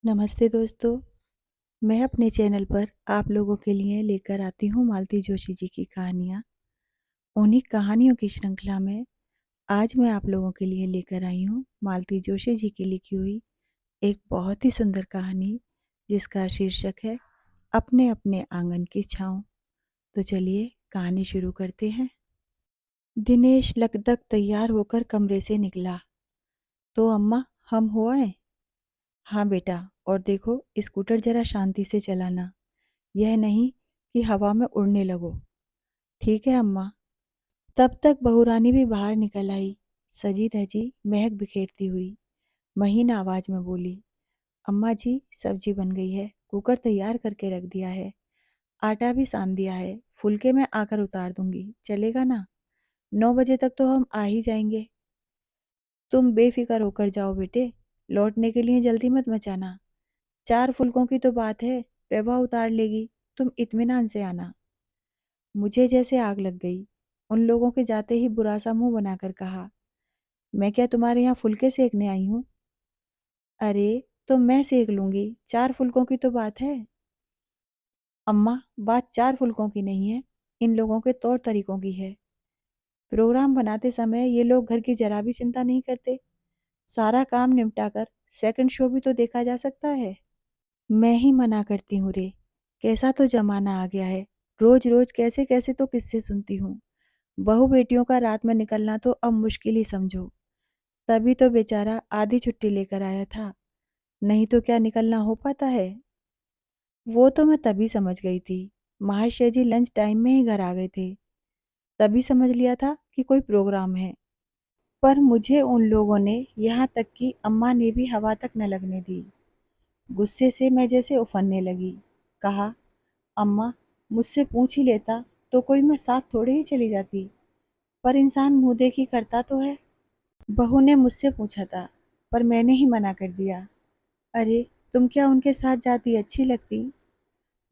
नमस्ते दोस्तों, मैं अपने चैनल पर आप लोगों के लिए लेकर आती हूँ मालती जोशी जी की कहानियाँ। उन्हीं कहानियों की श्रृंखला में आज मैं आप लोगों के लिए लेकर आई हूँ मालती जोशी जी की लिखी हुई एक बहुत ही सुंदर कहानी जिसका शीर्षक है अपने अपने आंगन की छाँव। तो चलिए कहानी शुरू करते हैं। दिनेश लगभग तैयार होकर कमरे से निकला। तो अम्मा, हम हो आए? हाँ बेटा, और देखो स्कूटर जरा शांति से चलाना, यह नहीं कि हवा में उड़ने लगो। ठीक है अम्मा। तब तक बहुरानी भी बाहर निकल आई, सजी धजी महक बिखेरती हुई। महीन आवाज में बोली, अम्मा जी सब्जी बन गई है, कुकर तैयार करके रख दिया है, आटा भी सान दिया है, फुलके में आकर उतार दूंगी, चलेगा ना? 9 बजे तक तो हम आ ही जाएंगे। तुम बेफिक्र होकर जाओ बेटे, लौटने के लिए जल्दी मत मचाना। 4 फुलकों की तो बात है, प्रभा उतार लेगी, तुम इत्मीनान से आना। मुझे जैसे आग लग गई। उन लोगों के जाते ही बुरा सा मुंह बनाकर कहा, मैं क्या तुम्हारे यहाँ फुलके सेकने आई हूँ? अरे तो मैं सेक लूंगी, 4 फुलकों की तो बात है। अम्मा, बात 4 फुलकों की नहीं है, इन लोगों के तौर तरीकों की है। प्रोग्राम बनाते समय ये लोग घर की जरा भी चिंता नहीं करते। सारा काम निपटा कर सेकंड शो भी तो देखा जा सकता है। मैं ही मना करती हूँ रे, कैसा तो जमाना आ गया है, रोज रोज कैसे कैसे तो किस्से सुनती हूँ। बहू बेटियों का रात में निकलना तो अब मुश्किल ही समझो। तभी तो बेचारा आधी छुट्टी लेकर आया था, नहीं तो क्या निकलना हो पाता है। वो तो मैं तभी समझ गई थी, महाशय जी लंच टाइम में ही घर आ गए थे, तभी समझ लिया था कि कोई प्रोग्राम है। पर मुझे उन लोगों ने, यहाँ तक कि अम्मा ने भी हवा तक न लगने दी। गुस्से से मैं जैसे उफनने लगी। कहा, अम्मा, मुझसे पूछ ही लेता तो कोई मैं साथ थोड़े ही चली जाती, पर इंसान मुंह देखी करता तो है। बहू ने मुझसे पूछा था, पर मैंने ही मना कर दिया। अरे तुम क्या उनके साथ जाती अच्छी लगती?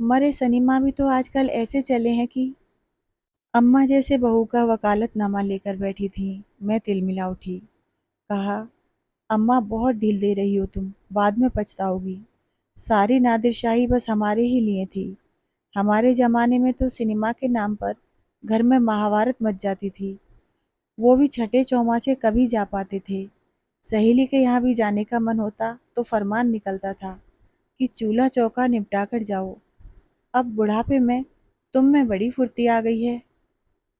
मरे सनीमा भी तो आजकल ऐसे चले हैं कि। अम्मा जैसे बहू का वकालतनामा लेकर बैठी थी। मैं तिलमिला उठी। कहा, अम्मा बहुत ढील दे रही हो तुम, बाद में पछताओगी। सारी नादिरशाही बस हमारे ही लिए थी। हमारे जमाने में तो सिनेमा के नाम पर घर में महाभारत मच जाती थी, वो भी छठे चौमासे कभी जा पाते थे। सहेली के यहाँ भी जाने का मन होता तो फरमान निकलता था कि चूल्हा चौका निपटा कर जाओ। अब बुढ़ापे में तुम में बड़ी फुर्ती आ गई है।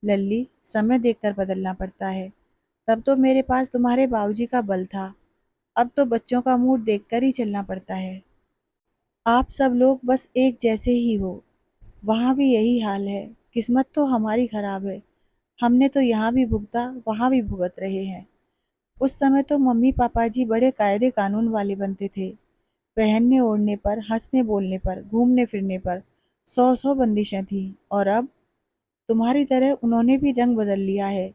लल्ली, समय देखकर बदलना पड़ता है। तब तो मेरे पास तुम्हारे बाबूजी का बल था, अब तो बच्चों का मूड देखकर ही चलना पड़ता है। आप सब लोग बस एक जैसे ही हो, वहाँ भी यही हाल है। किस्मत तो हमारी खराब है, हमने तो यहाँ भी भुगता वहाँ भी भुगत रहे हैं। उस समय तो मम्मी पापा जी बड़े कायदे कानून वाले बनते थे। पहनने ओढ़ने पर, हंसने बोलने पर, घूमने फिरने पर 100 बंदिशें थीं। और अब तुम्हारी तरह उन्होंने भी रंग बदल लिया है।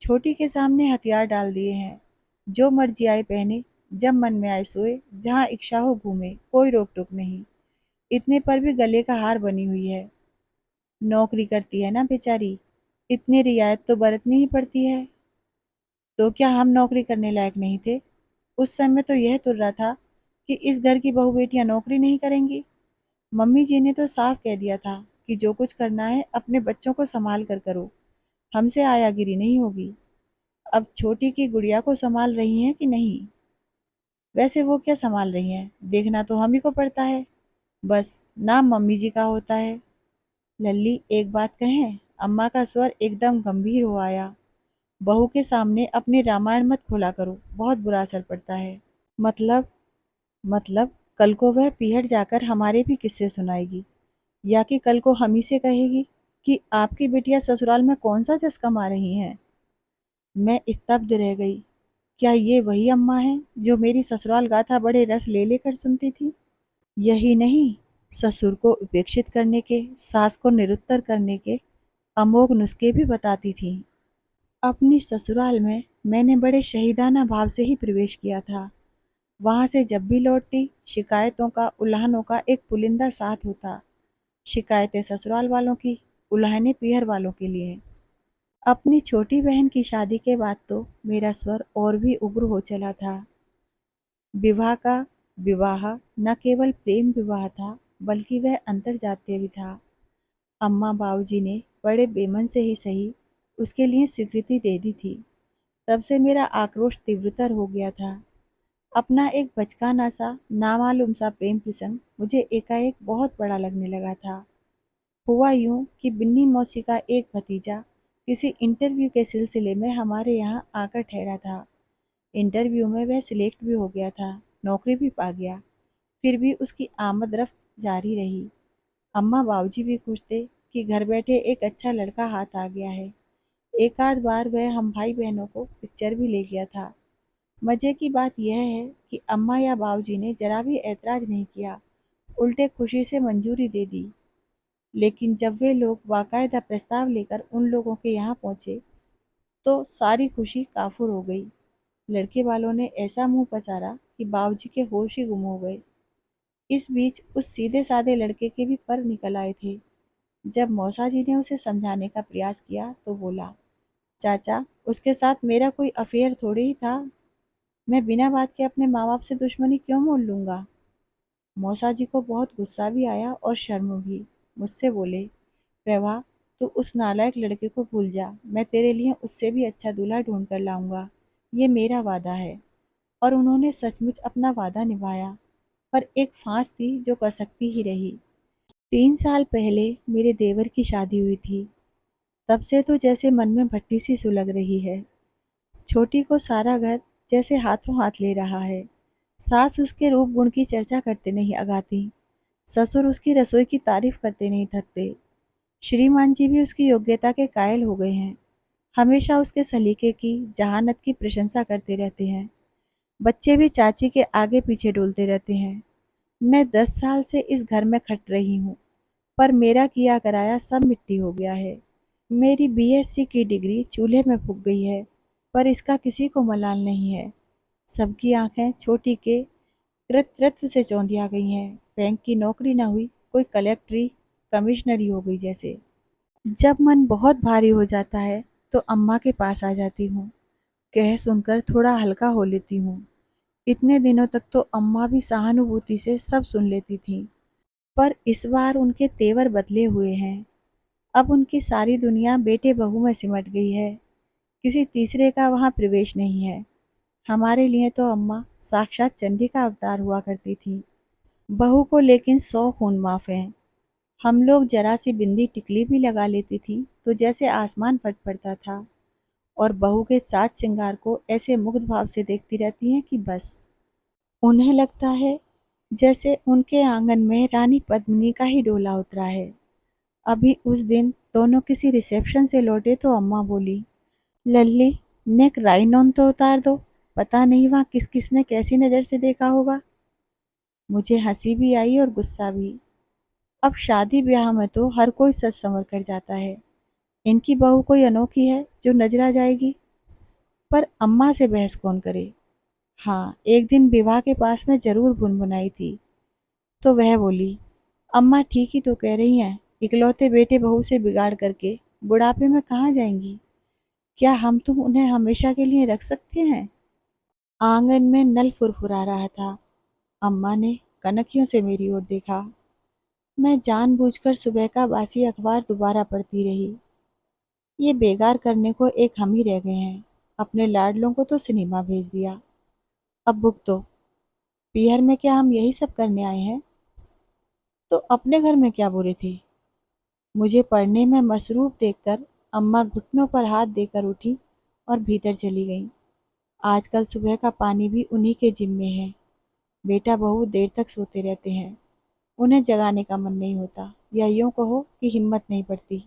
छोटी के सामने हथियार डाल दिए हैं। जो मर्जी आए पहने, जब मन में आए सोए, जहाँ इच्छा हो घूमे, कोई रोक टोक नहीं। इतने पर भी गले का हार बनी हुई है। नौकरी करती है ना बेचारी, इतनी रियायत तो बरतनी ही पड़ती है। तो क्या हम नौकरी करने लायक नहीं थे? उस समय तो यह तुर्रा था कि इस घर की बहू बेटियां नौकरी नहीं करेंगी। मम्मी जी ने तो साफ कह दिया था कि जो कुछ करना है अपने बच्चों को संभाल कर करो, हमसे आयागिरी नहीं होगी। अब छोटी की गुड़िया को संभाल रही हैं कि नहीं? वैसे वो क्या संभाल रही हैं, देखना तो हम ही को पड़ता है। बस नाम मम्मी जी का होता है। लल्ली, एक बात कहें? अम्मा का स्वर एकदम गंभीर हो आया। बहू के सामने अपने रामायण मत खोला करो, बहुत बुरा असर पड़ता है। मतलब? मतलब कल को वह पीहर जाकर हमारे भी किस्से सुनाएगी, या कि कल को हम ही से कहेगी कि आपकी बिटिया ससुराल में कौन सा जस कमा रही हैं। मैं स्तब्ध रह गई। क्या ये वही अम्मा है जो मेरी ससुराल गाथा बड़े रस ले लेकर सुनती थी? यही नहीं, ससुर को उपेक्षित करने के, सास को निरुत्तर करने के अमोघ नुस्खे भी बताती थी। अपनी ससुराल में मैंने बड़े शहीदाना भाव से ही प्रवेश किया था। वहां से जब भी लौटती, शिकायतों का, उल्हानों का एक पुलिंदा साथ होता। शिकायतें ससुराल वालों की, उल्हाने पीहर वालों के लिए। अपनी छोटी बहन की शादी के बाद तो मेरा स्वर और भी उग्र हो चला था। विवाह का विवाह न केवल प्रेम विवाह था, बल्कि वह अंतर्जातीय भी था। अम्मा बाबूजी ने बड़े बेमन से ही सही उसके लिए स्वीकृति दे दी थी। तब से मेरा आक्रोश तीव्रतर हो गया था। अपना एक बचकाना सा नामालूम सा प्रेम प्रसंग मुझे एकाएक बहुत बड़ा लगने लगा था। हुआ यूं कि बिन्नी मौसी का एक भतीजा किसी इंटरव्यू के सिलसिले में हमारे यहाँ आकर ठहरा था। इंटरव्यू में वह सिलेक्ट भी हो गया था, नौकरी भी पा गया। फिर भी उसकी आमद रफ्त जारी रही। अम्मा बाबूजी भी खुश थे कि घर बैठे एक अच्छा लड़का हाथ आ गया है। एक आध बार वह हम भाई बहनों को पिक्चर भी ले गया था। मजे की बात यह है कि अम्मा या बाबूजी ने जरा भी ऐतराज नहीं किया, उल्टे खुशी से मंजूरी दे दी। लेकिन जब वे लोग बाकायदा प्रस्ताव लेकर उन लोगों के यहाँ पहुँचे तो सारी खुशी काफुर हो गई। लड़के वालों ने ऐसा मुंह पसारा कि बाबूजी के होश ही गुम हो गए। इस बीच उस सीधे साधे लड़के के भी पर निकल आए थे। जब मौसा जी ने उसे समझाने का प्रयास किया तो बोला, चाचा उसके साथ मेरा कोई अफेयर थोड़ी ही था। मैं बिना बात के अपने माँ बाप से दुश्मनी क्यों मोल लूंगा। मौसा जी को बहुत गुस्सा भी आया और शर्म भी। मुझसे बोले, प्रभा तू उस नालायक लड़के को भूल जा, मैं तेरे लिए उससे भी अच्छा दूल्हा ढूंढ कर लाऊंगा, ये मेरा वादा है। और उन्होंने सचमुच अपना वादा निभाया। पर एक फांस थी जो कसकती ही रही। 3 साल पहले मेरे देवर की शादी हुई थी। तब से तो जैसे मन में भट्टी सी सुलग रही है। छोटी को सारा घर जैसे हाथों हाथ ले रहा है। सास उसके रूप गुण की चर्चा करते नहीं अगाती। ससुर उसकी रसोई की तारीफ करते नहीं थकते। श्रीमान जी भी उसकी योग्यता के कायल हो गए हैं। हमेशा उसके सलीके की, जहानत की प्रशंसा करते रहते हैं। बच्चे भी चाची के आगे पीछे डोलते रहते हैं। मैं 10 साल से इस घर में खट रही हूँ, पर मेरा किया कराया सब मिट्टी हो गया है। मेरी बीएससी की डिग्री चूल्हे में फूक गई है, पर इसका किसी को मलाल नहीं है। सबकी आंखें छोटी के कृतृत्व से चौंधिया गई हैं। बैंक की नौकरी ना हुई, कोई कलेक्टरी कमिश्नरी हो गई जैसे। जब मन बहुत भारी हो जाता है तो अम्मा के पास आ जाती हूँ। कह सुनकर थोड़ा हल्का हो लेती हूँ। इतने दिनों तक तो अम्मा भी सहानुभूति से सब सुन लेती थीं, पर इस बार उनके तेवर बदले हुए हैं। अब उनकी सारी दुनिया बेटे बहू में सिमट गई है। किसी तीसरे का वहाँ प्रवेश नहीं है। हमारे लिए तो अम्मा साक्षात चंडी का अवतार हुआ करती थी। बहू को लेकिन 100 खून माफ हैं। हम लोग जरा सी बिंदी टिकली भी लगा लेती थी तो जैसे आसमान फट पड़ता था। और बहू के साज श्रृंगार को ऐसे मुग्ध भाव से देखती रहती हैं कि बस उन्हें लगता है जैसे उनके आंगन में रानी पद्मिनी का ही डोला उतरा है। अभी उस दिन दोनों किसी रिसेप्शन से लौटे तो अम्मा बोली, लल्ली नेक राइनॉन तो उतार दो, पता नहीं वहाँ किस किसने कैसी नज़र से देखा होगा। मुझे हंसी भी आई और गुस्सा भी। अब शादी ब्याह में तो हर कोई सच संवर कर जाता है। इनकी बहू कोई अनोखी है जो नजर आ जाएगी। पर अम्मा से बहस कौन करे। हाँ, एक दिन विवाह के पास में जरूर भुनभुनाई थी तो वह बोली, अम्मा ठीक ही तो कह रही हैं, इकलौते बेटे बहू से बिगाड़ करके बुढ़ापे में कहाँ जाएंगी। क्या हम तुम उन्हें हमेशा के लिए रख सकते हैं। आंगन में नल फुरफुरा रहा था। अम्मा ने कनखियों से मेरी ओर देखा। मैं जानबूझकर सुबह का बासी अखबार दोबारा पढ़ती रही। ये बेगार करने को एक हम ही रह गए हैं। अपने लाडलों को तो सिनेमा भेज दिया, अब भुगतो। पीहर में क्या हम यही सब करने आए हैं। तो अपने घर में क्या बुरे थे। मुझे पढ़ने में मसरूफ देखकर अम्मा घुटनों पर हाथ देकर उठी और भीतर चली गईं। आजकल सुबह का पानी भी उन्हीं के जिम्मे है। बेटा बहू देर तक सोते रहते हैं, उन्हें जगाने का मन नहीं होता, या यूं कहो कि हिम्मत नहीं पड़ती।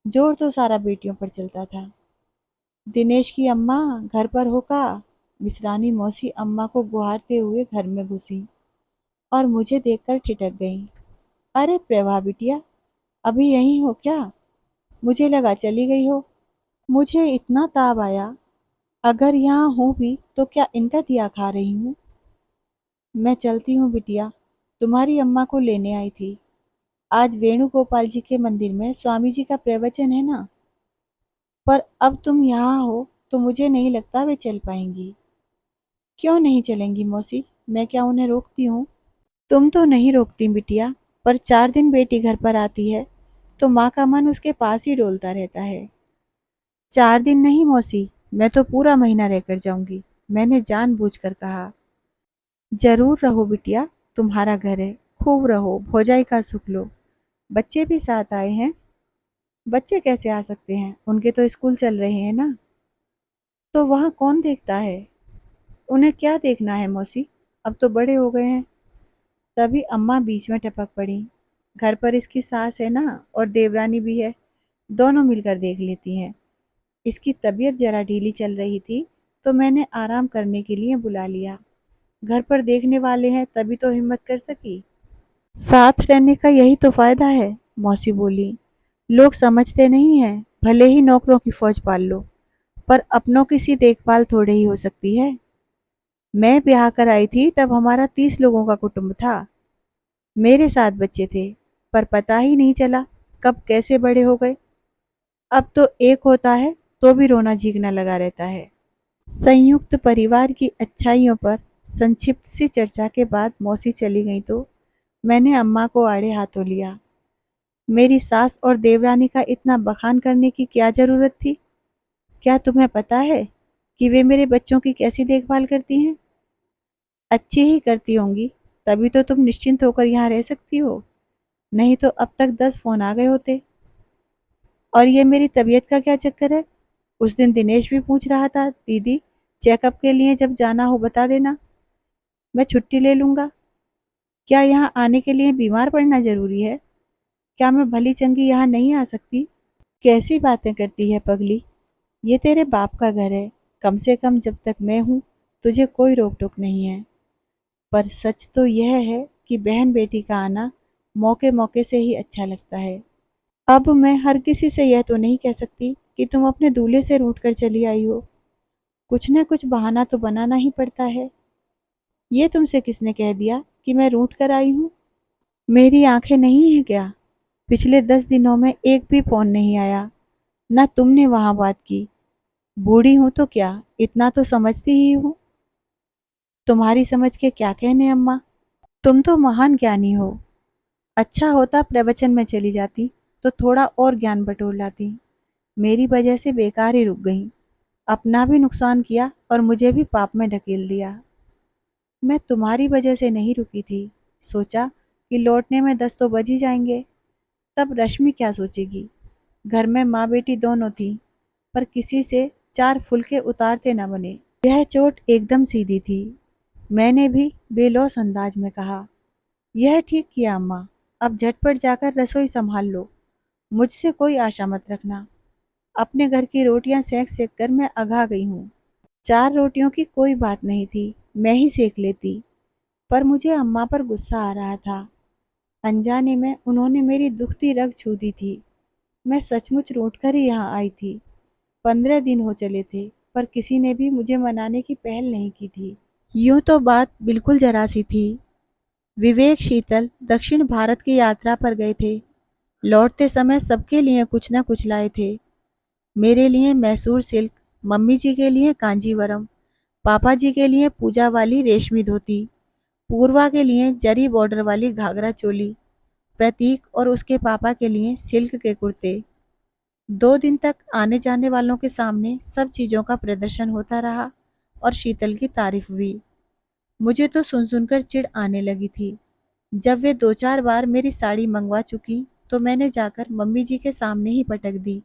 जोर तो सारा बेटियों पर चलता था। दिनेश की अम्मा घर पर हो का। मिसरानी मौसी अम्मा को गुहारते हुए घर में घुसी और मुझे देखकर ठिठक गईं। अरे प्रभा बिटिया, अभी यहीं हो क्या। मुझे लगा चली गई हो। मुझे इतना ताव आया, अगर यहाँ हूँ भी तो क्या इनका दिया खा रही हूँ। मैं चलती हूँ बिटिया, तुम्हारी अम्मा को लेने आई थी। आज वेणुगोपाल जी के मंदिर में स्वामी जी का प्रवचन है ना। पर अब तुम यहाँ हो तो मुझे नहीं लगता वे चल पाएंगी। क्यों नहीं चलेंगी मौसी, मैं क्या उन्हें रोकती हूँ? तुम तो नहीं रोकती बिटिया, पर 4 दिन बेटी घर पर आती है तो माँ का मन उसके पास ही डोलता रहता है। 4 दिन नहीं मौसी, मैं तो पूरा महीना रहकर जाऊंगी, मैंने जानबूझकर कहा। जरूर रहो बिटिया, तुम्हारा घर है, खूब रहो, भौजाई का सुख लो। बच्चे भी साथ आए हैं? बच्चे कैसे आ सकते हैं, उनके तो स्कूल चल रहे हैं ना। तो वहाँ कौन देखता है? उन्हें क्या देखना है मौसी, अब तो बड़े हो गए हैं। तभी अम्मा बीच में टपक पड़ी। घर पर इसकी सास है ना, और देवरानी भी है, दोनों मिलकर देख लेती हैं। इसकी तबीयत जरा ढीली चल रही थी तो मैंने आराम करने के लिए बुला लिया। घर पर देखने वाले हैं तभी तो हिम्मत कर सकी। साथ रहने का यही तो फायदा है, मौसी बोली। लोग समझते नहीं हैं, भले ही नौकरों की फौज पाल लो, पर अपनों की सी देखभाल थोड़े ही हो सकती है। मैं ब्याह कर आई थी तब हमारा 30 लोगों का कुटुंब था। मेरे 7 बच्चे थे, पर पता ही नहीं चला कब कैसे बड़े हो गए। अब तो एक होता है तो भी रोना झीकना लगा रहता है। संयुक्त परिवार की अच्छाइयों पर संक्षिप्त सी चर्चा के बाद मौसी चली गई तो मैंने अम्मा को आड़े हाथों लिया। मेरी सास और देवरानी का इतना बखान करने की क्या जरूरत थी? क्या तुम्हें पता है कि वे मेरे बच्चों की कैसी देखभाल करती हैं? अच्छी ही करती होंगी, तभी तो तुम निश्चिंत होकर यहाँ रह सकती हो, नहीं तो अब तक 10 फोन आ गए होते। और ये मेरी तबीयत का क्या चक्कर है? उस दिन दिनेश भी पूछ रहा था, दीदी चेकअप के लिए जब जाना हो बता देना, मैं छुट्टी ले लूंगा। क्या यहाँ आने के लिए बीमार पड़ना जरूरी है? क्या मैं भली चंगी यहाँ नहीं आ सकती? कैसी बातें करती है पगली, ये तेरे बाप का घर है, कम से कम जब तक मैं हूँ तुझे कोई रोक टोक नहीं है। पर सच तो यह है कि बहन बेटी का आना मौके मौके से ही अच्छा लगता है। अब मैं हर किसी से यह तो नहीं कह सकती कि तुम अपने दूल्हे से रूठ कर चली आई हो, कुछ न कुछ बहाना तो बनाना ही पड़ता है। ये तुमसे किसने कह दिया कि मैं रूठ कर आई हूँ? मेरी आंखें नहीं हैं क्या? पिछले 10 दिनों में एक भी फोन नहीं आया, न तुमने वहां बात की। बूढ़ी हूं तो क्या, इतना तो समझती ही हूँ। तुम्हारी समझ के क्या कहने अम्मा, तुम तो महान ज्ञानी हो। अच्छा होता प्रवचन में चली जाती तो थोड़ा और ज्ञान बटोर लाती। मेरी वजह से बेकार ही रुक गई, अपना भी नुकसान किया और मुझे भी पाप में ढकेल दिया। मैं तुम्हारी वजह से नहीं रुकी थी, सोचा कि लौटने में 10 तो बज ही जाएंगे, तब रश्मि क्या सोचेगी। घर में माँ बेटी दोनों थी, पर किसी से 4 फुलके उतारते न बने। यह चोट एकदम सीधी थी। मैंने भी बेलौस अंदाज में कहा, यह ठीक किया अम्मा, अब झटपट जाकर रसोई संभाल लो, मुझसे कोई आशा मत रखना। अपने घर की रोटियां सेक सेक कर मैं अघा गई हूँ। 4 रोटियों की कोई बात नहीं थी, मैं ही सेक लेती, पर मुझे अम्मा पर गुस्सा आ रहा था। अनजाने में उन्होंने मेरी दुखती रग छू दी थी। मैं सचमुच रूठ कर ही यहाँ आई थी। 15 दिन हो चले थे, पर किसी ने भी मुझे मनाने की पहल नहीं की थी। यूं तो बात बिल्कुल जरा सी थी। विवेक शीतल दक्षिण भारत की यात्रा पर गए थे। लौटते समय सबके लिए कुछ न कुछ लाए थे। मेरे लिए मैसूर सिल्क, मम्मी जी के लिए कांजीवरम, पापा जी के लिए पूजा वाली रेशमी धोती, पूर्वा के लिए जरी बॉर्डर वाली घाघरा चोली, प्रतीक और उसके पापा के लिए सिल्क के कुर्ते। 2 दिन तक आने जाने वालों के सामने सब चीज़ों का प्रदर्शन होता रहा और शीतल की तारीफ हुई। मुझे तो सुन सुनकर चिढ़ आने लगी थी। जब वे 2-4 बार मेरी साड़ी मंगवा चुकी तो मैंने जाकर मम्मी जी के सामने ही पटक दी।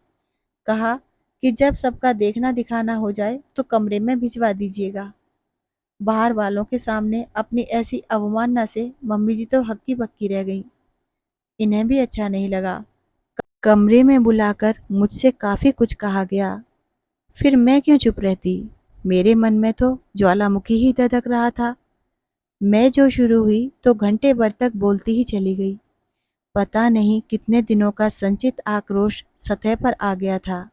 कहा कि जब सबका देखना दिखाना हो जाए तो कमरे में भिजवा दीजिएगा। बाहर वालों के सामने अपनी ऐसी अवमानना से मम्मी जी तो हक्की बक्की रह गईं। इन्हें भी अच्छा नहीं लगा। कमरे में बुलाकर मुझसे काफ़ी कुछ कहा गया। फिर मैं क्यों चुप रहती? मेरे मन में तो ज्वालामुखी ही धधक रहा था। मैं जो शुरू हुई तो घंटे भर तक बोलती ही चली गई। पता नहीं कितने दिनों का संचित आक्रोश सतह पर आ गया था।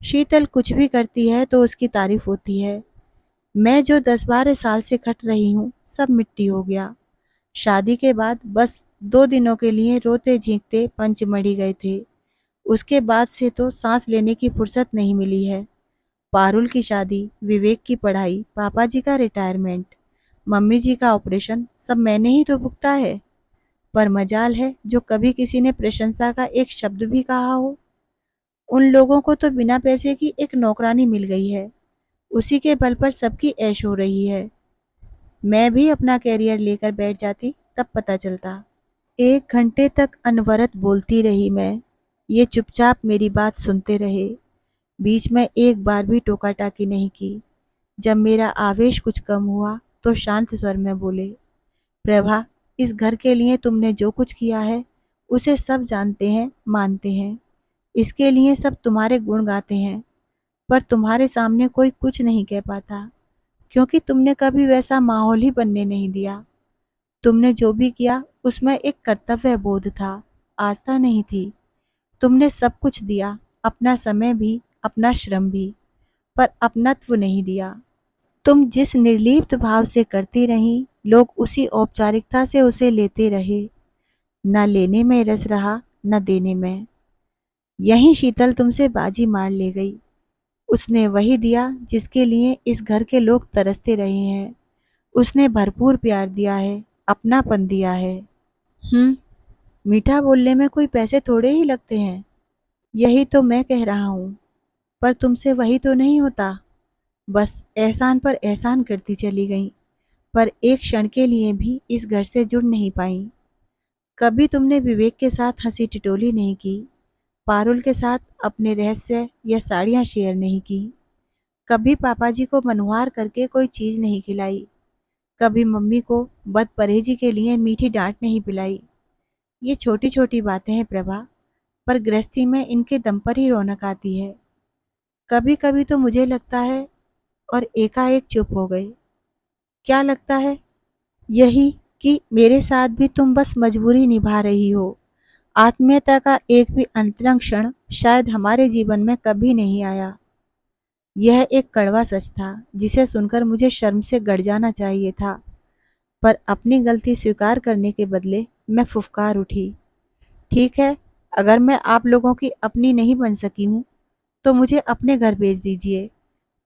शीतल कुछ भी करती है तो उसकी तारीफ होती है। मैं जो 10-12 साल से खट रही हूँ सब मिट्टी हो गया। शादी के बाद बस 2 दिनों के लिए रोते झींकते पंचमढ़ी गए थे। उसके बाद से तो सांस लेने की फुर्सत नहीं मिली है। पारुल की शादी, विवेक की पढ़ाई, पापा जी का रिटायरमेंट, मम्मी जी का ऑपरेशन सब मैंने ही तो भुगता है। पर मजाल है जो कभी किसी ने प्रशंसा का एक शब्द भी कहा हो। उन लोगों को तो बिना पैसे की एक नौकरानी मिल गई है, उसी के बल पर सबकी ऐश हो रही है। मैं भी अपना कैरियर लेकर बैठ जाती तब पता चलता। 1 घंटे तक अनवरत बोलती रही मैं। ये चुपचाप मेरी बात सुनते रहे, बीच में एक बार भी टोका टाकी नहीं की। जब मेरा आवेश कुछ कम हुआ तो शांत स्वर में बोले, प्रभा, इस घर के लिए तुमने जो कुछ किया है उसे सब जानते हैं, मानते हैं। इसके लिए सब तुम्हारे गुण गाते हैं, पर तुम्हारे सामने कोई कुछ नहीं कह पाता, क्योंकि तुमने कभी वैसा माहौल ही बनने नहीं दिया। तुमने जो भी किया उसमें एक कर्तव्य बोध था, आस्था नहीं थी। तुमने सब कुछ दिया, अपना समय भी, अपना श्रम भी, पर अपनत्व नहीं दिया। तुम जिस निर्लिप्त भाव से करती रही, लोग उसी औपचारिकता से उसे लेते रहे। न लेने में रस रहा, न देने में। यहीं शीतल तुमसे बाजी मार ले गई। उसने वही दिया जिसके लिए इस घर के लोग तरसते रहे हैं। उसने भरपूर प्यार दिया है, अपनापन दिया है। मीठा बोलने में कोई पैसे थोड़े ही लगते हैं। यही तो मैं कह रहा हूँ, पर तुमसे वही तो नहीं होता। बस एहसान पर एहसान करती चली गई, पर एक क्षण के लिए भी इस घर से जुड़ नहीं पाई। कभी तुमने विवेक के साथ हंसी टिटोली नहीं की, पारुल के साथ अपने रहस्य या साड़ियाँ शेयर नहीं की। कभी पापा जी को मनहुआर करके कोई चीज़ नहीं खिलाई। कभी मम्मी को बदपरहेजी के लिए मीठी डांट नहीं पिलाई। ये छोटी छोटी बातें हैं प्रभा, पर गृहस्थी में इनके दम पर ही रौनक आती है। कभी कभी तो मुझे लगता है, और एकाएक चुप हो गए। क्या लगता है? यही कि मेरे साथ भी तुम बस मजबूरी निभा रही हो। आत्मीयता का एक भी अंतरंग क्षण शायद हमारे जीवन में कभी नहीं आया। यह एक कड़वा सच था जिसे सुनकर मुझे शर्म से गड़ जाना चाहिए था, पर अपनी गलती स्वीकार करने के बदले मैं फुफकार उठी। ठीक है, अगर मैं आप लोगों की अपनी नहीं बन सकी हूँ तो मुझे अपने घर भेज दीजिए।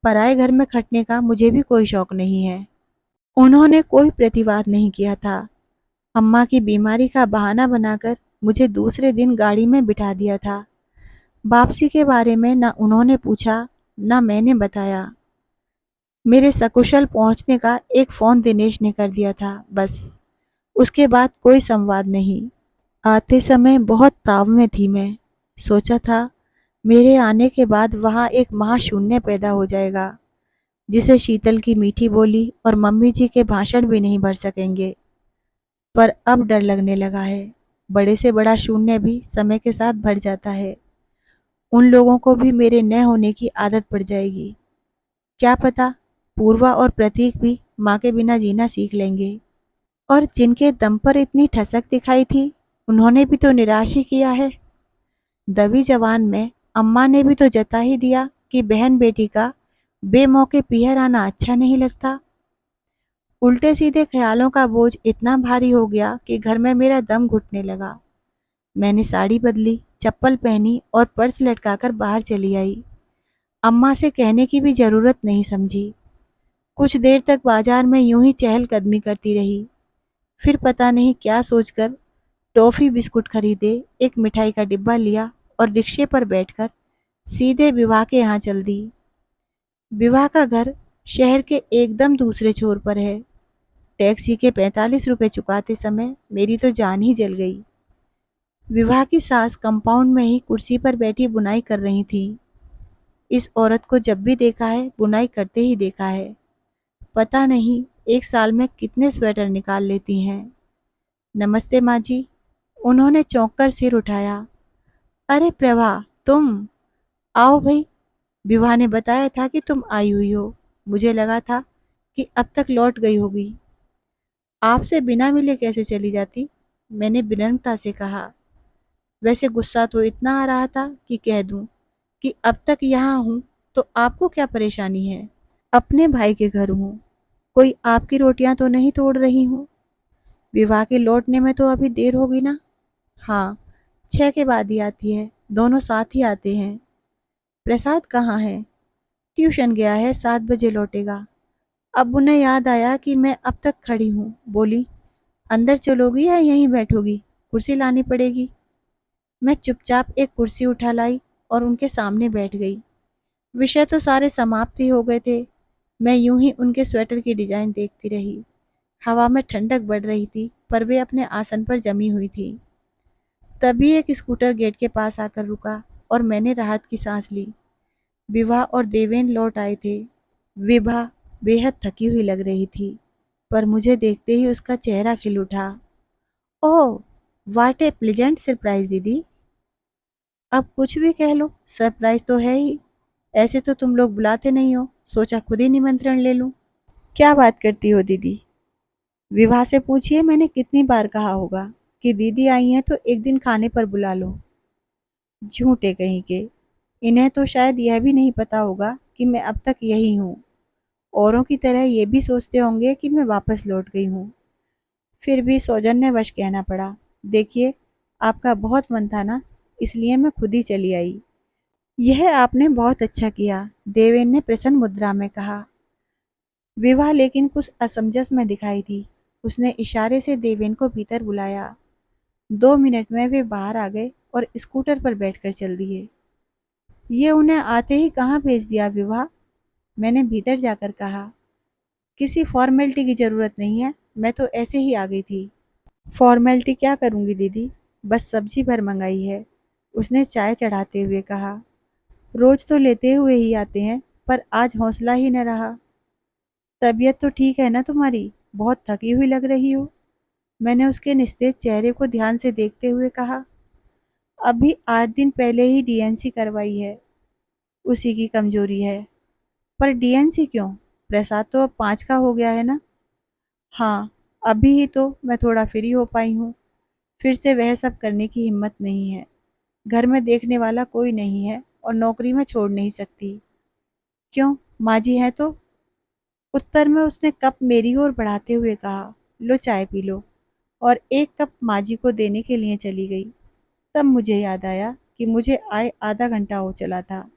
पराए घर में खटने का मुझे भी कोई शौक नहीं है। उन्होंने कोई प्रतिवाद नहीं किया था। अम्मा की बीमारी का बहाना बनाकर मुझे दूसरे दिन गाड़ी में बिठा दिया था। वापसी के बारे में न उन्होंने पूछा, न मैंने बताया। मेरे सकुशल पहुंचने का एक फ़ोन दिनेश ने कर दिया था, बस। उसके बाद कोई संवाद नहीं। आते समय बहुत ताव में थी मैं। सोचा था मेरे आने के बाद वहाँ एक महाशून्य पैदा हो जाएगा, जिसे शीतल की मीठी बोली और मम्मी जी के भाषण भी नहीं भर सकेंगे। पर अब डर लगने लगा है। बड़े से बड़ा शून्य भी समय के साथ भर जाता है। उन लोगों को भी मेरे न होने की आदत पड़ जाएगी। क्या पता, पूर्वा और प्रतीक भी माँ के बिना जीना सीख लेंगे। और जिनके दम पर इतनी ठसक दिखाई थी, उन्होंने भी तो निराश ही किया है। दबी जवान में अम्मा ने भी तो जता ही दिया कि बहन बेटी का बेमौके पीहर आना अच्छा नहीं लगता। उल्टे सीधे ख्यालों का बोझ इतना भारी हो गया कि घर में मेरा दम घुटने लगा। मैंने साड़ी बदली, चप्पल पहनी और पर्स लटकाकर बाहर चली आई। अम्मा से कहने की भी जरूरत नहीं समझी। कुछ देर तक बाजार में यूं ही चहलकदमी करती रही। फिर पता नहीं क्या सोचकर टॉफी बिस्कुट खरीदे, एक मिठाई का डिब्बा लिया और रिक्शे पर बैठकर सीधे विवाह के यहाँ चल दी। विवाह का घर शहर के एकदम दूसरे छोर पर है। टैक्सी के 45 रुपए चुकाते समय मेरी तो जान ही जल गई। विवाह की सास कंपाउंड में ही कुर्सी पर बैठी बुनाई कर रही थी। इस औरत को जब भी देखा है बुनाई करते ही देखा है। पता नहीं एक साल में कितने स्वेटर निकाल लेती हैं। नमस्ते माँ जी। उन्होंने चौंक कर सिर उठाया। अरे प्रभा, तुम आओ भाई। विवाह ने बताया था कि तुम आई हुई हो। मुझे लगा था कि अब तक लौट गई होगी। आपसे बिना मिले कैसे चली जाती? मैंने विनम्रता से कहा। वैसे गुस्सा तो इतना आ रहा था कि कह दूं कि अब तक यहाँ हूँ तो आपको क्या परेशानी है? अपने भाई के घर हूँ, कोई आपकी रोटियां तो नहीं तोड़ रही हूँ। विवाह के लौटने में तो अभी देर होगी ना? हाँ, 6 के बाद ही आती है, दोनों साथ ही आते हैं। प्रसाद कहाँ है? ट्यूशन गया है, 7 बजे लौटेगा। अब उन्हें याद आया कि मैं अब तक खड़ी हूँ। बोली, अंदर चलोगी या यहीं बैठोगी? कुर्सी लानी पड़ेगी। मैं चुपचाप एक कुर्सी उठा लाई और उनके सामने बैठ गई। विषय तो सारे समाप्त ही हो गए थे। मैं यूं ही उनके स्वेटर की डिजाइन देखती रही। हवा में ठंडक बढ़ रही थी, पर वे अपने आसन पर जमी हुई थी। तभी एक स्कूटर गेट के पास आकर रुका और मैंने राहत की सांस ली। विभा और देवेन लौट आए थे। विभा बेहद थकी हुई लग रही थी, पर मुझे देखते ही उसका चेहरा खिल उठा। ओह, व्हाट ए प्लेजेंट सरप्राइज दीदी। अब कुछ भी कह लो, सरप्राइज तो है ही। ऐसे तो तुम लोग बुलाते नहीं हो, सोचा खुद ही निमंत्रण ले लूं। क्या बात करती हो दीदी? विभा से पूछिए, मैंने कितनी बार कहा होगा कि दीदी आई हैं तो एक दिन खाने पर बुला लो। झूठे कहीं के। इन्हें तो शायद यह भी नहीं पता होगा कि मैं अब तक यही हूँ। औरों की तरह ये भी सोचते होंगे कि मैं वापस लौट गई हूँ। फिर भी सौजन्यवश कहना पड़ा। देखिए, आपका बहुत मन था ना, इसलिए मैं खुद ही चली आई। यह आपने बहुत अच्छा किया, देवेन ने प्रसन्न मुद्रा में कहा। विवाह लेकिन कुछ असमंजस में दिखाई थी। उसने इशारे से देवेन को भीतर बुलाया। 2 मिनट में वे बाहर आ गए और स्कूटर पर बैठकर चल दिए। ये उन्हें आते ही कहाँ भेज दिया विवाह? मैंने भीतर जाकर कहा। किसी फॉर्मेलिटी की जरूरत नहीं है, मैं तो ऐसे ही आ गई थी। फॉर्मेलिटी क्या करूंगी दीदी, बस सब्जी भर मंगाई है। उसने चाय चढ़ाते हुए कहा। रोज तो लेते हुए ही आते हैं, पर आज हौसला ही न रहा। तबीयत तो ठीक है ना तुम्हारी? बहुत थकी हुई लग रही हो। मैंने उसके निस्तेज चेहरे को ध्यान से देखते हुए कहा। अभी 8 दिन पहले ही डीएनसी करवाई है, उसी की कमजोरी है। पर डीएनसी क्यों? प्रसाद तो अब 5 का हो गया है ना। हाँ, अभी ही तो मैं थोड़ा फ्री हो पाई हूँ। फिर से वह सब करने की हिम्मत नहीं है। घर में देखने वाला कोई नहीं है और नौकरी में छोड़ नहीं सकती। क्यों, माँ जी है तो? उत्तर में उसने कप मेरी ओर बढ़ाते हुए कहा, लो चाय पी लो। और एक कप माँ जी को देने के लिए चली गई। तब मुझे याद आया कि मुझे आए आधा घंटा हो चला था,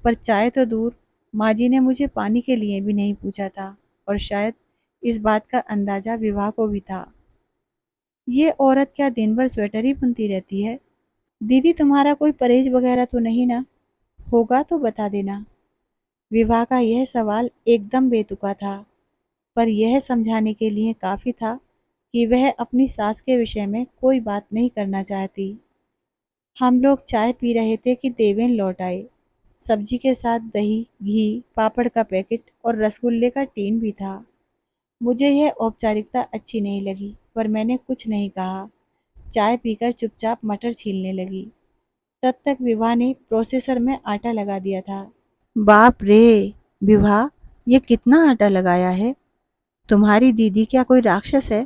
पर चाय तो दूर, माँ जी ने मुझे पानी के लिए भी नहीं पूछा था। और शायद इस बात का अंदाजा विवाह को भी था। ये औरत क्या दिन भर स्वेटर ही बुनती रहती है? दीदी, तुम्हारा कोई परहेज वगैरह तो नहीं ना? होगा तो बता देना। विवाह का यह सवाल एकदम बेतुका था, पर यह समझाने के लिए काफी था कि वह अपनी सास के विषय में कोई बात नहीं करना चाहती। हम लोग चाय पी रहे थे कि देवेन लौट आए। सब्जी के साथ दही, घी, पापड़ का पैकेट और रसगुल्ले का टीन भी था। मुझे यह औपचारिकता अच्छी नहीं लगी, पर मैंने कुछ नहीं कहा। चाय पीकर चुपचाप मटर छीलने लगी। तब तक विभा ने प्रोसेसर में आटा लगा दिया था। बाप रे! विभा, ये कितना आटा लगाया है? तुम्हारी दीदी क्या कोई राक्षस है?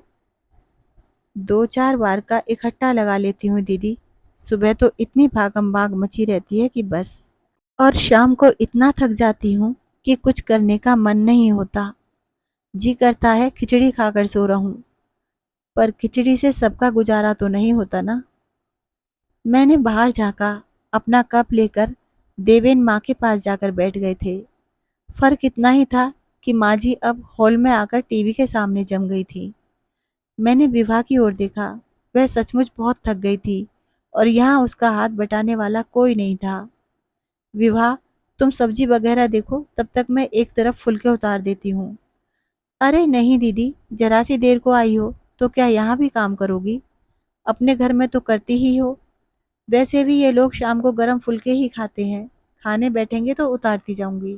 2-4 बार का इकट्ठा लगा लेती हूँ दीदी। सुबह तो इतनी भागम भाग मची रहती है कि बस। और शाम को इतना थक जाती हूँ कि कुछ करने का मन नहीं होता। जी करता है खिचड़ी खाकर सो रहूं, पर खिचड़ी से सबका गुजारा तो नहीं होता ना। मैंने बाहर झांका। अपना कप लेकर देवेन माँ के पास जाकर बैठ गए थे। फर्क इतना ही था कि माँ जी अब हॉल में आकर टीवी के सामने जम गई थी। मैंने विभा की ओर देखा। वह सचमुच बहुत थक गई थी और यहाँ उसका हाथ बटाने वाला कोई नहीं था। विभा, तुम सब्जी वगैरह देखो, तब तक मैं एक तरफ फुलके उतार देती हूँ। अरे नहीं दीदी, जरा सी देर को आई हो तो क्या यहाँ भी काम करोगी? अपने घर में तो करती ही हो। वैसे भी ये लोग शाम को गरम फुलके ही खाते हैं। खाने बैठेंगे तो उतारती जाऊंगी।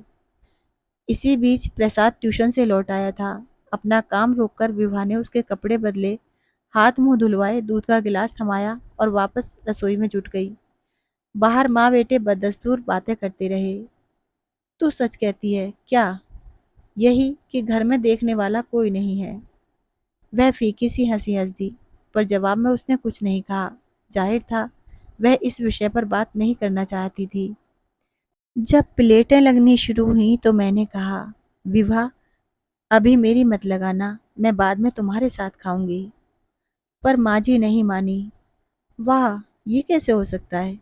इसी बीच प्रसाद ट्यूशन से लौट आया था। अपना काम रोककर विभा ने उसके कपड़े बदले, हाथ मुंह धुलवाए, दूध का गिलास थमाया और वापस रसोई में जुट गई। बाहर माँ बेटे बदस्तूर बातें करते रहे। तू सच कहती है क्या? यही कि घर में देखने वाला कोई नहीं है। वह फीकी सी हंसी हंस दी, पर जवाब में उसने कुछ नहीं कहा। जाहिर था वह इस विषय पर बात नहीं करना चाहती थी। जब प्लेटें लगनी शुरू हुई तो मैंने कहा, विभा, अभी मेरी मत लगाना, मैं बाद में तुम्हारे साथ खाऊंगी। पर माँ जी नहीं मानी। वाह, ये कैसे हो सकता है?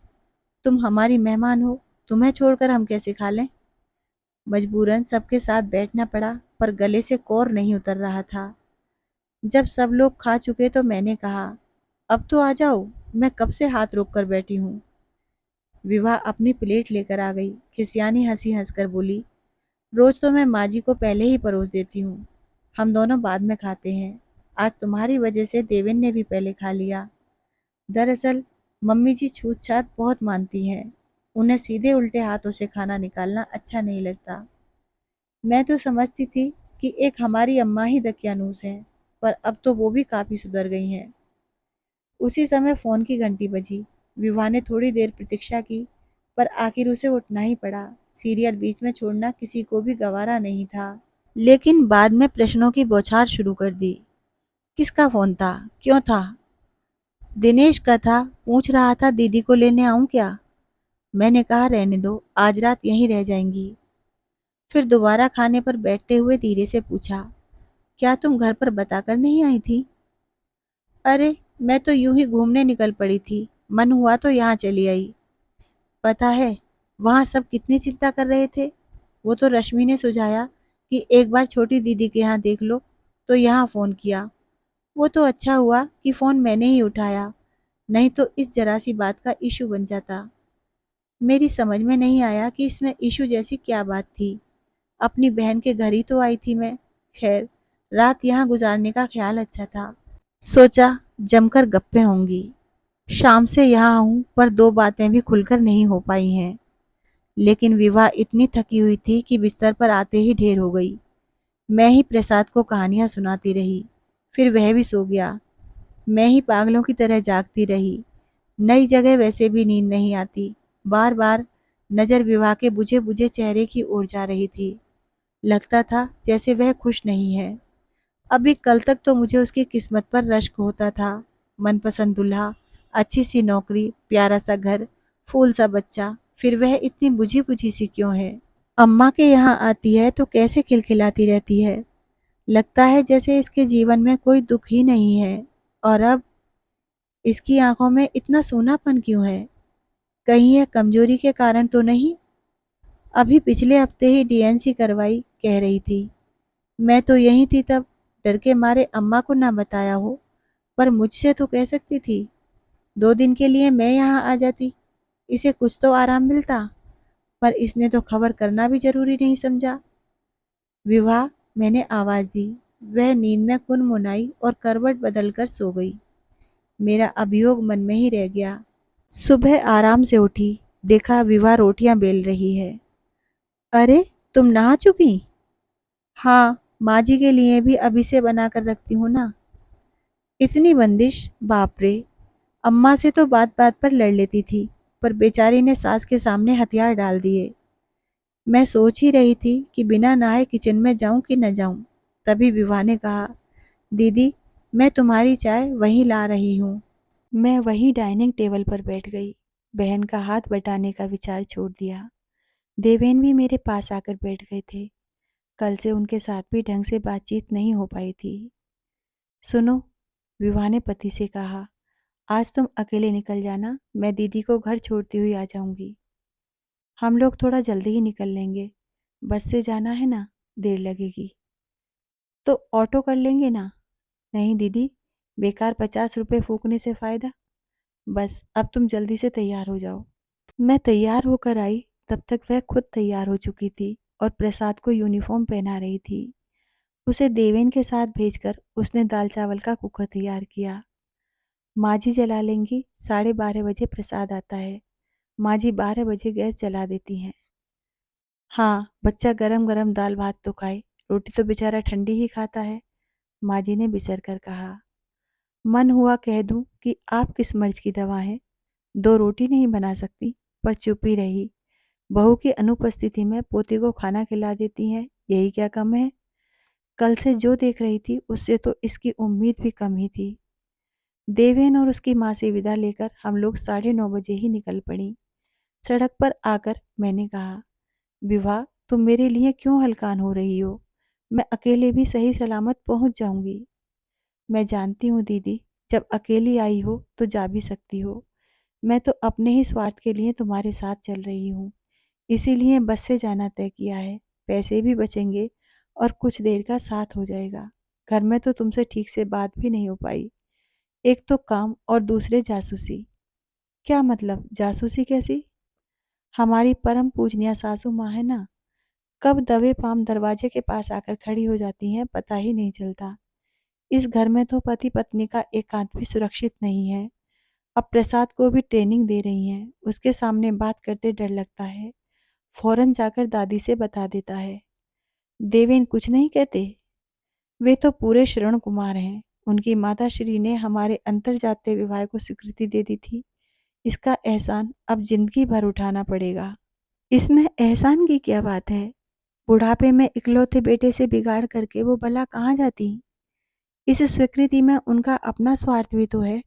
तुम हमारी मेहमान हो, तुम्हें छोड़कर हम कैसे खा लें? मजबूरन सबके साथ बैठना पड़ा, पर गले से कौर नहीं उतर रहा था। जब सब लोग खा चुके तो मैंने कहा, अब तो आ जाओ, मैं कब से हाथ रोक कर बैठी हूँ। विवाह अपनी प्लेट लेकर आ गई। खिसियानी हंसी हंसकर बोली, रोज तो मैं माँ जी को पहले ही परोस देती हूँ, हम दोनों बाद में खाते हैं। आज तुम्हारी वजह से देवेन ने भी पहले खा लिया। दरअसल मम्मी जी छूत छात बहुत मानती हैं, उन्हें सीधे उल्टे हाथों से खाना निकालना अच्छा नहीं लगता। मैं तो समझती थी कि एक हमारी अम्मा ही दकियानूस हैं, पर अब तो वो भी काफ़ी सुधर गई हैं। उसी समय फ़ोन की घंटी बजी। विभा ने थोड़ी देर प्रतीक्षा की, पर आखिर उसे उठना ही पड़ा। सीरियल बीच में छोड़ना किसी को भी गवारा नहीं था। लेकिन बाद में प्रश्नों की बौछार शुरू कर दी। किसका फ़ोन था? क्यों था? दिनेश का था, पूछ रहा था दीदी को लेने आऊं क्या? मैंने कहा रहने दो, आज रात यहीं रह जाएंगी। फिर दोबारा खाने पर बैठते हुए धीरे से पूछा, क्या तुम घर पर बताकर नहीं आई थी? अरे, मैं तो यूं ही घूमने निकल पड़ी थी, मन हुआ तो यहाँ चली आई। पता है वहाँ सब कितनी चिंता कर रहे थे। वो तो रश्मि ने सुझाया कि एक बार छोटी दीदी के यहाँ देख लो, तो यहाँ फ़ोन किया। वो तो अच्छा हुआ कि फ़ोन मैंने ही उठाया, नहीं तो इस जरा सी बात का इशू बन जाता। मेरी समझ में नहीं आया कि इसमें इशू जैसी क्या बात थी। अपनी बहन के घर ही तो आई थी मैं। खैर, रात यहाँ गुजारने का ख्याल अच्छा था। सोचा जमकर गप्पे होंगी। शाम से यहाँ हूँ, पर दो बातें भी खुलकर नहीं हो पाई हैं। लेकिन विवाह इतनी थकी हुई थी कि बिस्तर पर आते ही ढेर हो गई। मैं ही प्रसाद को कहानियां सुनाती रही, फिर वह भी सो गया। मैं ही पागलों की तरह जागती रही। नई जगह वैसे भी नींद नहीं आती। बार बार नज़र विवाह के बुझे बुझे चेहरे की ओर जा रही थी। लगता था जैसे वह खुश नहीं है। अभी कल तक तो मुझे उसकी किस्मत पर रश्क होता था। मनपसंद दूल्हा, अच्छी सी नौकरी, प्यारा सा घर, फूल सा बच्चा, फिर वह इतनी बुझी बुझी सी क्यों है? अम्मा के यहाँ आती है तो कैसे खिलखिलाती रहती है। लगता है जैसे इसके जीवन में कोई दुख ही नहीं है। और अब इसकी आंखों में इतना सूनापन क्यों है? कहीं यह कमजोरी के कारण तो नहीं? अभी पिछले हफ्ते ही डीएनसी करवाई कह रही थी। मैं तो यहीं थी तब, डर के मारे अम्मा को ना बताया हो, पर मुझसे तो कह सकती थी। 2 दिन के लिए मैं यहाँ आ जाती, इसे कुछ तो आराम मिलता। पर इसने तो खबर करना भी जरूरी नहीं समझा। विवाह, मैंने आवाज दी। वह नींद में कुनमुनाई और करवट बदलकर सो गई। मेरा अभियोग मन में ही रह गया। सुबह आराम से उठी, देखा विवाह रोटियां बेल रही है। अरे, तुम नहा चुकी? हाँ, माँ जी के लिए भी अभी से बना कर रखती हूँ ना। इतनी बंदिश, बाप रे। अम्मा से तो बात बात पर लड़ लेती थी, पर बेचारी ने सास के सामने हथियार डाल दिए। मैं सोच ही रही थी कि बिना नहाए किचन में जाऊं कि न जाऊं। तभी विवाह ने कहा, दीदी, मैं तुम्हारी चाय वहीं ला रही हूँ। मैं वहीं डाइनिंग टेबल पर बैठ गई। बहन का हाथ बटाने का विचार छोड़ दिया। देवेन भी मेरे पास आकर बैठ गए थे। कल से उनके साथ भी ढंग से बातचीत नहीं हो पाई थी। सुनो, विवाह ने पति से कहा, आज तुम अकेले निकल जाना, मैं दीदी को घर छोड़ती हुई आ जाऊंगी। हम लोग थोड़ा जल्दी ही निकल लेंगे, बस से जाना है ना, देर लगेगी। तो ऑटो कर लेंगे ना? नहीं दीदी, बेकार 50 रुपए फूकने से फायदा। बस अब तुम जल्दी से तैयार हो जाओ। मैं तैयार होकर आई, तब तक वह खुद तैयार हो चुकी थी और प्रसाद को यूनिफॉर्म पहना रही थी। उसे देवेन के साथ भेजकर उसने दाल चावल का कुकर तैयार किया। माँ जी जला लेंगी, 12:30 बजे प्रसाद आता है। माँ जी 12 बजे गैस जला देती हैं। हाँ, बच्चा गरम गरम दाल भात तो खाए, रोटी तो बेचारा ठंडी ही खाता है, माँ जी ने बिसर कर कहा। मन हुआ कह दूं कि आप किस मर्ज की दवा हैं, 2 रोटी नहीं बना सकती, पर चुप ही रही। बहू की अनुपस्थिति में पोती को खाना खिला देती हैं, यही क्या कम है? कल से जो देख रही थी उससे तो इसकी उम्मीद भी कम ही थी। देवेन और उसकी माँ से विदा लेकर हम लोग 9:30 बजे ही निकल पड़ी। सड़क पर आकर मैंने कहा, विवाह, तुम मेरे लिए क्यों हलकान हो रही हो? मैं अकेले भी सही सलामत पहुंच जाऊंगी। मैं जानती हूँ दीदी, जब अकेली आई हो तो जा भी सकती हो। मैं तो अपने ही स्वार्थ के लिए तुम्हारे साथ चल रही हूँ, इसीलिए बस से जाना तय किया है। पैसे भी बचेंगे और कुछ देर का साथ हो जाएगा। घर में तो तुमसे ठीक से बात भी नहीं हो पाई। एक तो काम और दूसरे जासूसी। क्या मतलब जासूसी कैसी? हमारी परम पूजनीय सासू माँ है ना, कब दबे पाम दरवाजे के पास आकर खड़ी हो जाती हैं पता ही नहीं चलता। इस घर में तो पति पत्नी का एकांत भी सुरक्षित नहीं है। अब प्रसाद को भी ट्रेनिंग दे रही हैं। उसके सामने बात करते डर लगता है। फौरन जाकर दादी से बता देता है। देवेन कुछ नहीं कहते। वे तो पूरे श्रवण कुमार हैं। उनकी माता श्री ने हमारे अंतर जातीय विवाह को स्वीकृति दे दी थी। इसका एहसान अब जिंदगी भर उठाना पड़ेगा। इसमें एहसान की क्या बात है? बुढ़ापे में इकलौते बेटे से बिगाड़ करके वो भला कहाँ जाती? इस स्वीकृति में उनका अपना स्वार्थ भी तो है।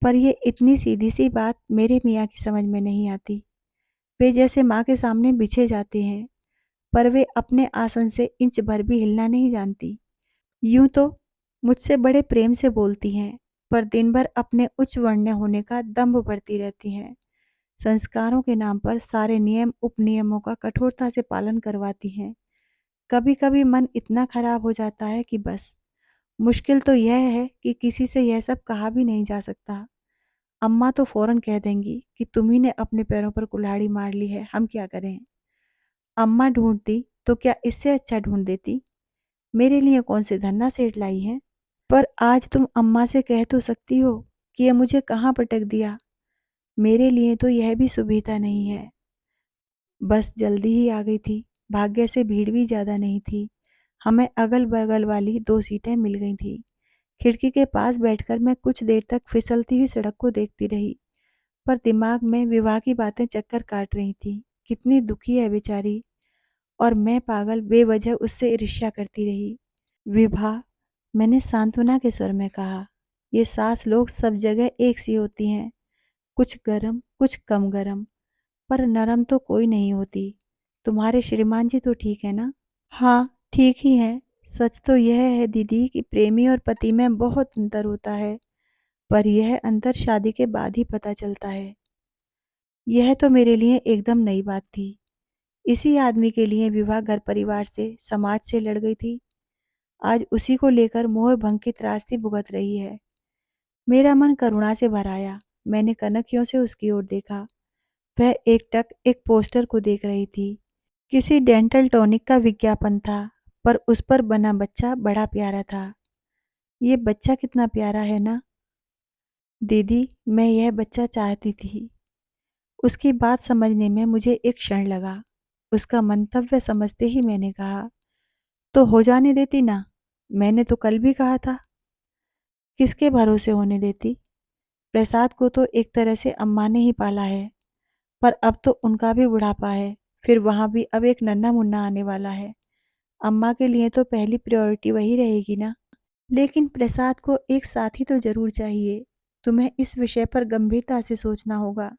पर ये इतनी सीधी सी बात मेरे मियाँ की समझ में नहीं आती। वे जैसे माँ के सामने बिछे जाते हैं, पर वे अपने आसन से इंच भर भी हिलना नहीं जानती। यूं तो मुझसे बड़े प्रेम से बोलती हैं, पर दिन भर अपने उच्च वर्ण्य होने का दंभ भरती रहती हैं। संस्कारों के नाम पर सारे नियम उपनियमों का कठोरता से पालन करवाती हैं। कभी कभी मन इतना खराब हो जाता है कि बस। मुश्किल तो यह है कि किसी से यह सब कहा भी नहीं जा सकता। अम्मा तो फौरन कह देंगी कि तुम्ही ने अपने पैरों पर कुल्हाड़ी मार ली है, हम क्या करें। अम्मा ढूंढती तो क्या इससे अच्छा ढूंढ देती। मेरे लिए कौन से धन्ना सेठ लाई है। पर आज तुम अम्मा से कह तो सकती हो कि ये मुझे कहाँ पटक दिया। मेरे लिए तो यह भी सुविधा नहीं है। बस जल्दी ही आ गई थी। भाग्य से भीड़ भी ज्यादा नहीं थी। हमें अगल बगल वाली 2 सीटें मिल गई थी। खिड़की के पास बैठकर मैं कुछ देर तक फिसलती हुई सड़क को देखती रही, पर दिमाग में विवाह की बातें चक्कर काट रही थी। कितनी दुखी है बेचारी। और मैं पागल बेवजह उससे ईर्ष्या करती रही। विभा, मैंने सांत्वना के स्वर में कहा, ये सास लोग सब जगह एक सी होती हैं। कुछ गरम कुछ कम गरम, पर नरम तो कोई नहीं होती। तुम्हारे श्रीमान जी तो ठीक है ना? हाँ, ठीक ही है। सच तो यह है दीदी कि प्रेमी और पति में बहुत अंतर होता है, पर यह अंतर शादी के बाद ही पता चलता है। यह तो मेरे लिए एकदम नई बात थी। इसी आदमी के लिए विवाह घर परिवार से समाज से लड़ गई थी। आज उसी को लेकर मोह भंग की त्रासदी भुगत रही है। मेरा मन करुणा से भर आया। मैंने कनखियों से उसकी ओर देखा। वह एकटक एक पोस्टर को देख रही थी। किसी डेंटल टॉनिक का विज्ञापन था, पर उस पर बना बच्चा बड़ा प्यारा था। ये बच्चा कितना प्यारा है ना? दीदी, मैं यह बच्चा चाहती थी। उसकी बात समझने में मुझे एक क्षण लगा। उसका मंतव्य समझते ही मैंने कहा, तो हो जाने देती ना। मैंने तो कल भी कहा था। किसके भरोसे होने देती? प्रसाद को तो एक तरह से अम्मा ने ही पाला है, पर अब तो उनका भी बुढ़ापा है। फिर वहां भी अब एक नन्हा मुन्ना आने वाला है। अम्मा के लिए तो पहली प्रायोरिटी वही रहेगी ना। लेकिन प्रसाद को एक साथी तो जरूर चाहिए। तुम्हें इस विषय पर गंभीरता से सोचना होगा।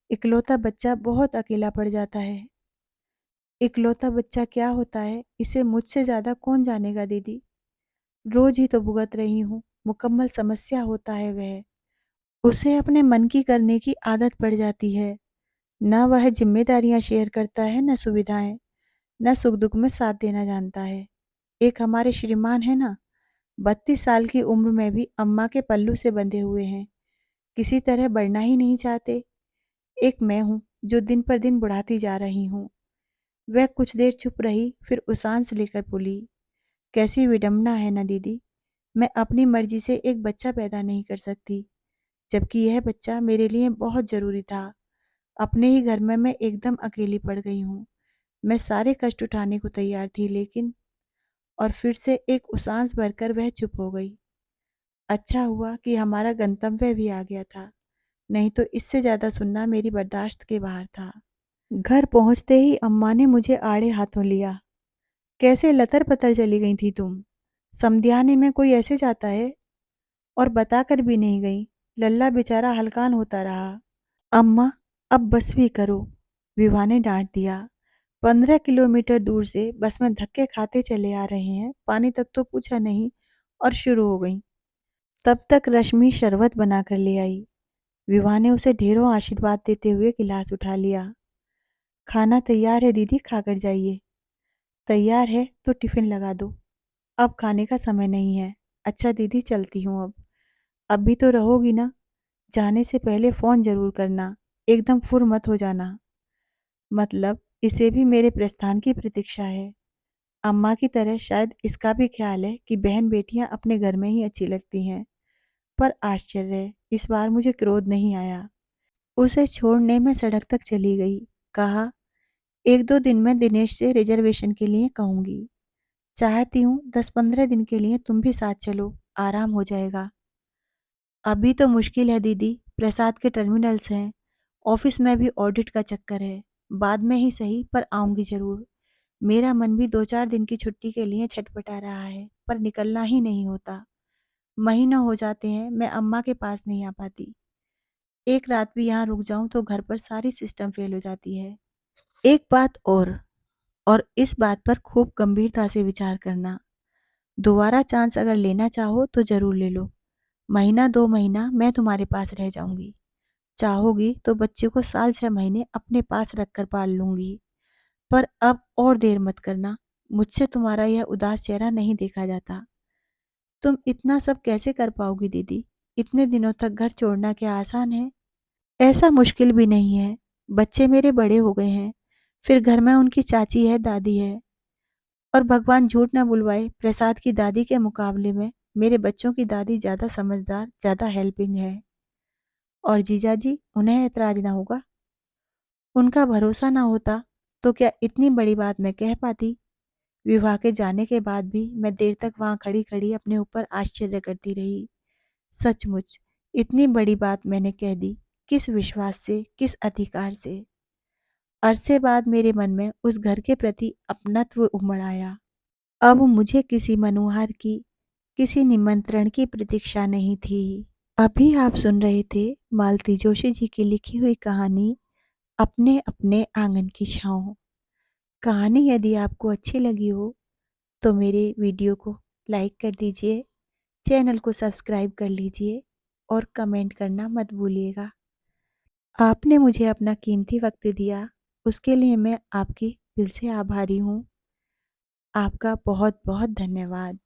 इकलौता बच्चा बहुत अकेला पड़ जाता है। इकलौता बच्चा क्या होता है इसे मुझसे ज्यादा कौन जानेगा दीदी। रोज ही तो भुगत रही हूँ। मुकम्मल समस्या होता है वह। उसे अपने मन की करने की आदत पड़ जाती है। न वह जिम्मेदारियां शेयर करता है, न सुविधाएं, न सुख दुख में साथ देना जानता है। एक हमारे श्रीमान है ना, 32 साल की उम्र में भी अम्मा के पल्लू से बंधे हुए हैं। किसी तरह बढ़ना ही नहीं चाहते। एक मैं हूँ जो दिन पर दिन बुढ़ाती जा रही हूँ। वह कुछ देर चुप रही, फिर उसांस लेकर बोली, कैसी विडंबना है ना दीदी। मैं अपनी मर्जी से एक बच्चा पैदा नहीं कर सकती, जबकि यह बच्चा मेरे लिए बहुत जरूरी था। अपने ही घर में मैं एकदम अकेली पड़ गई हूँ। मैं सारे कष्ट उठाने को तैयार थी, लेकिन। और फिर से एक उसांस भरकर वह चुप हो गई। अच्छा हुआ कि हमारा गंतव्य भी आ गया था, नहीं तो इससे ज्यादा सुनना मेरी बर्दाश्त के बाहर था। घर पहुंचते ही अम्मा ने मुझे आड़े हाथों लिया। कैसे लतर पतर चली गई थी तुम? समध्याने में कोई ऐसे जाता है? और बताकर भी नहीं गई। लल्ला बेचारा हलकान होता रहा। अम्मा, अब बस भी करो, विभा ने डांट दिया। 15 किलोमीटर दूर से बस में धक्के खाते चले आ रहे हैं, पानी तक तो पूछा नहीं और शुरू हो गई। तब तक रश्मि शरबत बनाकर ले आई। विभा ने उसे ढेरों आशीर्वाद देते हुए गिलास उठा लिया। खाना तैयार है दीदी, खाकर जाइए। तैयार है तो टिफ़िन लगा दो। अब खाने का समय नहीं है। अच्छा दीदी चलती हूँ अब। अब भी तो रहोगी ना? जाने से पहले फ़ोन ज़रूर करना। एकदम फुर मत हो जाना। मतलब इसे भी मेरे प्रस्थान की प्रतीक्षा है। अम्मा की तरह शायद इसका भी ख़्याल है कि बहन-बेटियाँ अपने घर में ही अच्छी लगती हैं। पर आश्चर्य! इस बार मुझे क्रोध नहीं आया। उसे छोड़ने मैं सड़क तक चली गई। कहा, 1-2 दिन में दिनेश से रिज़र्वेशन के लिए कहूँगी। चाहती हूँ 10-15 दिन के लिए तुम भी साथ चलो, आराम हो जाएगा। अभी तो मुश्किल है दीदी, प्रसाद के टर्मिनल्स हैं, ऑफ़िस में भी ऑडिट का चक्कर है। बाद में ही सही पर आऊँगी ज़रूर। मेरा मन भी 2-4 दिन की छुट्टी के लिए छटपटा रहा है, पर निकलना ही नहीं होता। महीनों हो जाते हैं मैं अम्मा के पास नहीं आ पाती। एक रात भी यहाँ रुक जाऊँ तो घर पर सारी सिस्टम फ़ेल हो जाती है। एक बात और इस बात पर खूब गंभीरता से विचार करना। दोबारा चांस अगर लेना चाहो तो ज़रूर ले लो। महीना 2 महीना मैं तुम्हारे पास रह जाऊँगी। चाहोगी तो बच्चे को साल 6 महीने अपने पास रखकर पाल लूँगी। पर अब और देर मत करना। मुझसे तुम्हारा यह उदास चेहरा नहीं देखा जाता। तुम इतना सब कैसे कर पाओगी दीदी? इतने दिनों तक घर छोड़ना क्या आसान है? ऐसा मुश्किल भी नहीं है। बच्चे मेरे बड़े हो गए हैं। फिर घर में उनकी चाची है, दादी है। और भगवान झूठ ना बुलवाए, प्रसाद की दादी के मुकाबले में मेरे बच्चों की दादी ज़्यादा समझदार, ज़्यादा हेल्पिंग है। और जीजाजी, उन्हें ऐतराज़ ना होगा। उनका भरोसा ना होता तो क्या इतनी बड़ी बात मैं कह पाती? विवाह के जाने के बाद भी मैं देर तक वहाँ खड़ी-खड़ी अपने ऊपर आश्चर्य करती रही। सचमुच इतनी बड़ी बात मैंने कह दी। किस विश्वास से, किस अधिकार से? अरसे बाद मेरे मन में उस घर के प्रति अपनत्व उमड़ आया। अब मुझे किसी मनुहार की, किसी निमंत्रण की प्रतीक्षा नहीं थी। अभी आप सुन रहे थे मालती जोशी जी की लिखी हुई कहानी अपने अपने आंगन की छाँव। कहानी यदि आपको अच्छी लगी हो तो मेरे वीडियो को लाइक कर दीजिए, चैनल को सब्सक्राइब कर लीजिए और कमेंट करना मत भूलिएगा। आपने मुझे अपना कीमती वक्त दिया, उसके लिए मैं आपकी दिल से आभारी हूँ। आपका बहुत बहुत धन्यवाद।